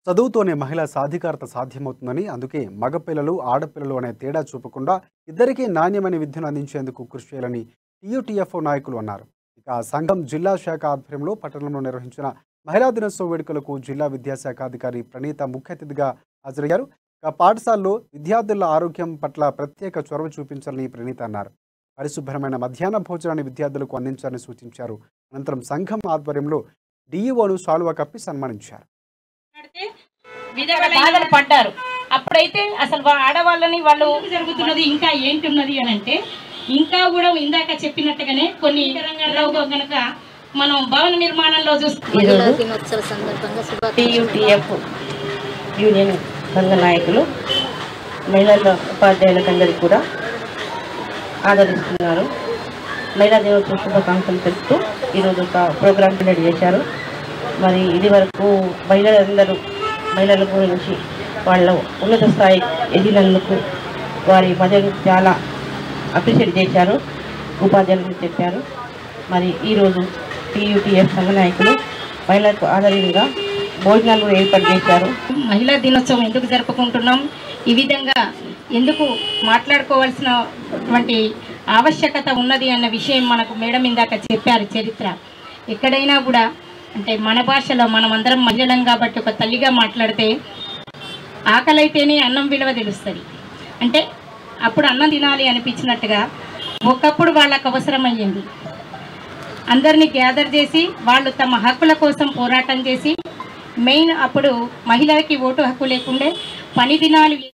చదువుతోనే మహిళా సాధికారత సాధ్యమవుతుందని, అందుకే మగపిల్లలు ఆడపిల్లలు అనే తేడా చూపకుండా ఇద్దరికీ నాణ్యమైన విద్యను అందించేందుకు కృషి చేయాలని టీయూటీఎఫ్ఓ నాయకులు అన్నారు. ఇక ఆ సంఘం జిల్లా శాఖ ఆధ్వర్యంలో పట్టణంలో నిర్వహించిన మహిళా దినోత్సవ వేడుకలకు జిల్లా విద్యాశాఖ అధికారి ప్రణీత ముఖ్య అతిథిగా హాజరయ్యారు. ఇక పాఠశాలలో విద్యార్థుల ఆరోగ్యం పట్ల ప్రత్యేక చొరవ చూపించాలని ప్రణీత అన్నారు. పరిశుభ్రమైన మధ్యాహ్న భోజనాన్ని విద్యార్థులకు అందించాలని సూచించారు. అనంతరం సంఘం ఆధ్వర్యంలో డీఈఓను శాలువా కప్పి సన్మానించారు. బాధలు పడ్డారు. అప్పుడైతే అసలు ఆడవాళ్ళని వాళ్ళు జరుగుతున్నది ఇంకా ఏంటున్నది అని అంటే, ఇంకా కూడా ఇందాక చెప్పినట్టుగానే కొన్ని రంగాల్లో కనుక మనం భవన నిర్మాణంలో చూస్తే టీయూటీఎఫ్ యూనియన్ సంఘ నాయకులు మహిళల ఉపాధ్యాయులకందరికీ కూడా ఆదరిస్తున్నారు. మహిళా దినోత్సవ శుభాకాంక్షలు తెలుపుతూ ఈరోజు ఒక ప్రోగ్రాం కండక్ట్ చేశారు. మరి ఇది వరకు మహిళల గురించి వాళ్ళ ఉన్నత స్థాయి ఎదిగినందుకు వారి మధ్యను చాలా అప్రిషియేట్ చేశారు, ఉపాధ్యాయులు చెప్పారు. మరి ఈరోజు టీయూటీఎఫ్ సంఘ నాయకులు మహిళలకు ఆదరణగా భోజనాలు ఏర్పాటు చేశారు. మహిళా దినోత్సవం ఎందుకు జరుపుకుంటున్నాం, ఈ విధంగా ఎందుకు మాట్లాడుకోవాల్సినటువంటి ఆవశ్యకత ఉన్నది అన్న విషయం మనకు మేడం ఇందాక చెప్పారు. చరిత్ర ఎక్కడైనా కూడా అంటే మన భాషలో మనం అందరం మహిళలం కాబట్టి ఒక తల్లిగా మాట్లాడితే ఆకలైతేనే అన్నం విలువ తెలుస్తుంది. అంటే అప్పుడు అన్నం తినాలి అనిపించినట్టుగా ఒకప్పుడు వాళ్ళకు అవసరమయ్యింది. అందరినీ గ్యాదర్ చేసి వాళ్ళు తమ హక్కుల కోసం పోరాటం చేసి, మెయిన్ అప్పుడు మహిళలకి ఓటు హక్కు లేకుండే, పని దినాలు